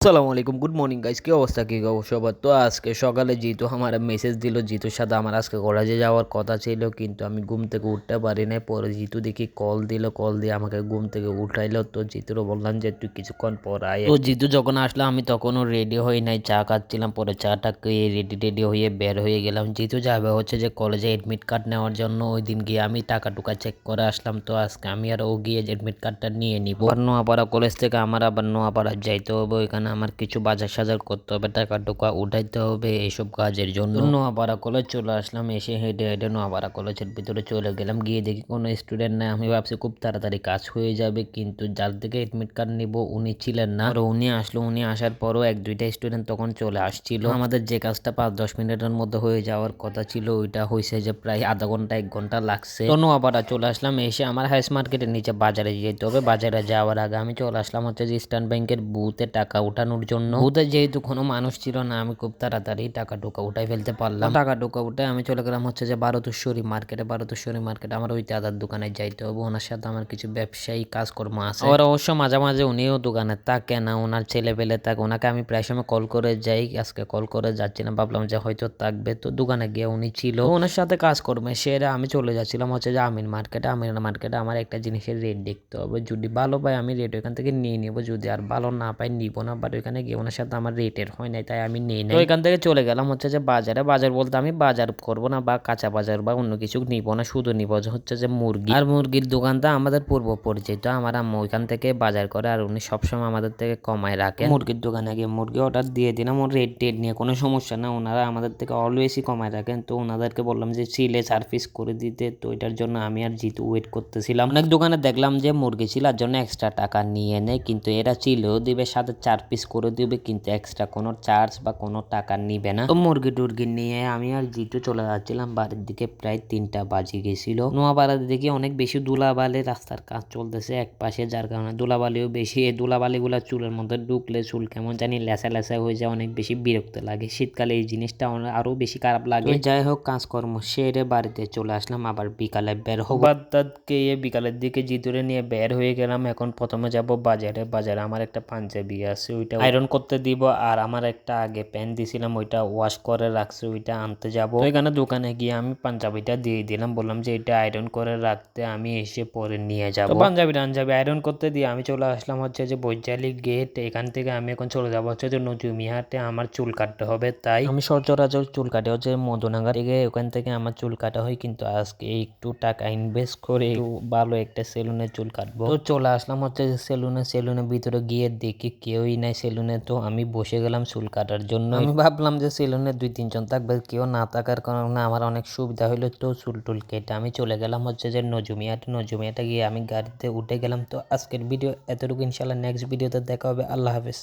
আসসালামু আলাইকুম, good morning guys. কি অবস্থা, কি খবর সবার? তো আজকে সকালে জিতু আমার মেসেজ দিল, জিতুর সাথে আমার আজকে কলেজে যাওয়ার কথা ছিল, কিন্তু আমি ঘুম থেকে উঠতে পারি নাই। পরে জিতু দেখি কল দিল, কল দিয়ে আমাকে ঘুম থেকে উঠাইলো। তো জিতুরও বললাম যে তুই কিছুক্ষণ পর আয়। তো জিতু যখন আসলো আমি তখনও রেডি হই নাই, চা খাচ্ছিলাম। পরে চাটা খেয়ে রেডি হয়ে বের হয়ে গেলাম। জিতু যাবে হচ্ছে যে কলেজে এডমিট কার্ড নেওয়ার জন্য। ওই দিন গিয়ে আমি টাকা টুকা চেক করে আসলাম। তো আজকে আমি আর ও গিয়ে এডমিট কার্ডটা নিয়ে নিব। আবার নোয়াপাড়া কলেজ থেকে আমার আবার নোয়াপাড়া যাইতে হবে, ওইখানে আমার কিছু বাজার সাজার করতে হবে, টাকা টুকা উঠাইতে হবে এইসব কাজের জন্য। নোয়াপাড়া কলেজ চলে আসলাম, এসে হেঁটে হেঁটে নোয়াপাড়া কলেজের ভিতরে চলে গেলাম। গিয়ে দেখি কোনো স্টুডেন্ট নাই। আমি ভাবছি খুব তাড়াতাড়ি কাজ হয়ে যাবে, কিন্তু যার থেকে এডমিট কার্ড নিব উনি ছিলেন না। আর উনি আসলো, উনি আসার পরও এক দুইটা স্টুডেন্ট তখন চলে আসছিল। আমাদের যে কাজটা 5-10 মিনিটের মধ্যে হয়ে যাওয়ার কথা ছিল, ওইটা হয়েছে যে প্রায় আধা ঘন্টা 1 ঘন্টা লাগছে। তো নোয়াপাড়া চলে আসলাম, এসে আমার হাইস মার্কেটের নিচে বাজারে যেতে হবে। বাজারে যাওয়ার আগে আমি চলে আসলাম হচ্ছে যে ইস্টার্ন ব্যাংকের বুথে টাকা উঠানোর জন্য। বুথে যেহেতু কোনো মানুষ ছিল না, আমি খুব তাড়াতাড়ি টাকা টুকা উঠাই ফেলতে পারলাম। টাকা টুকা উঠে আমি চলে গেলাম হচ্ছে যে ভারতেশ্বরী মার্কেটে। ভারতেশ্বরী মার্কেটে আমার ওই দাদার দোকানে যাইতে হবে, ওনার সাথে আমার কিছু ব্যবসায়ী কাজকর্ম আছে। আর অবশ্য মাঝে মাঝে উনিও দোকানে থাকে না, ওনার ছেলে পেলে থাকে। ওনাকে আমি প্রায় সময় কল করে যাই, আজকে কল করে যাচ্ছি না, ভাবলাম যে হয়তো থাকবে। তো দোকানে গিয়ে উনি ছিল, ওনার সাথে কাজকর্মে সেরে আমি চলে যাচ্ছিলাম হচ্ছে যে আমিন মার্কেটে। আমিন মার্কেটে আমার একটা জিনিসের রেট দেখতে হবে, যদি ভালো পাই আমি রেট ওইখান থেকে নিয়ে নিব, যদি আর ভালো না পাই নিব না। বাট ওইখানে গিয়ে ওনার সাথে আমার রেটের হয় নাই, তাই আমি নিই নাই। ওইখান থেকে চলে গেলাম হচ্ছে যে বাজারে। বাজার বলতে আমি বাজার করব না বা কাঁচা বাজার বা অন্য কিছু নিব না, শুধু নিব হচ্ছে যে মুরগি। আর মুরগির দোকানটা আমাদের পূর্ব পরিচিত, আমার আম্মু ওইখান থেকে বাজার করে, আর উনি সবসময় আমাদের থেকে কমায় রাখেন। মুরগির দোকানে গিয়ে মুরগি অর্ডার দিয়ে দিলাম। ওর রেট টেট নিয়ে কোনো সমস্যা না, ওনারা আমাদের থেকে অলওয়েজই কমায় রাখেন। তো ওনাদেরকে বললাম যে চিলে 4 পিস করে দিতে। তো এটার জন্য আমি আর জিতু ওয়েট করতেছিলাম। অনেক দোকানে দেখলাম যে মুরগি চিলার জন্য এক্সট্রা টাকা নিয়ে নেয়, কিন্তু এরা চিলেও দিবে, সাথে 4 পিস করে দিবে, কিন্তু এক্সট্রা কোনো চার্জ বা কোনো টাকা নিবে না। তো মুরগি টুরগি নিয়ে আমি আর জিতু চলে যাচ্ছিলাম বাড়ির দিকে। প্রায় 3টা বাজে গেছিল। নোয়াপাড়াতে দেখি অনেক বেশি ধুলাবালি, রাস্তার কাজ চলতেছে এক পাশে, যার কারণে ধুলাবালিও বেশি। এই ধুলাবালিগুলা চুলের মধ্যে ঢুকলে চুল কেমন জানি লেসা লেসা হয়ে যায়, অনেক বেশি বিরক্ত লাগে। শীতকালে এই জিনিসটা আরো বেশি খারাপ লাগে। যাই হোক, কাজকর্ম সেরে বাড়িতে চলে আসলাম, আবার বিকালে বের হবো। বাদকে বিকালের দিকে জিতুরে নিয়ে বের হয়ে গেলাম। এখন প্রথমে যাব বাজারে। বাজারে আমার একটা পাঞ্জাবি আছে, ওইটা আয়রন করতে দিব। আর আমার একটা আগে প্যান্ট দিছিলাম, ওইটা ওয়াশ করে রাখছি, ওইটা আনতে যাব। ওইখানে দোকানে গিয়ে আমি পাঞ্জাবিটা দিয়ে দিলাম, বললাম যে এটা আয়রন করে রাখতে, আমি এসে পরে নিয়ে যাব। পাঞ্জাবি আয়রন করতে দিয়ে আমি চলে আসলাম হচ্ছে যে বৈজালি গেট। এখান থেকে আমি এখন চলে যাবো হচ্ছে যে নজুমিয়াতে, আমার চুল কাটতে হবে। তাই আমি সচরাচর চুল কাটে হচ্ছে মধুনাগার থেকে, ওখান থেকে আমার চুল কাটা হয়, কিন্তু আজকে একটু টাকা ইনভেস্ট করে ভালো একটা সেলুনে চুল কাটবো। তো চলে আসলাম হচ্ছে যে সেলুনের ভিতরে গিয়ে দেখি কেউই নাই সেলুনে। তো আমি বসে গেলাম চুল কাটার জন্য। আমি ভাবলাম যে সেলুনে 2-3 জন থাকবে, কেউ না থাকার কারণে আমার অনেক সুবিধা হইলো। তো চুল টুল কেটে আমি চলে গেলাম হচ্ছে যে নজুমিয়াতে গিয়ে আমি গাড়িতে উঠে গেলাম। তো আজকের ভিডিও এতটুকু, ইনশাল্লাহ নেক্সট ভিডিওতে দেখা হবে। আল্লাহ হাফেজ।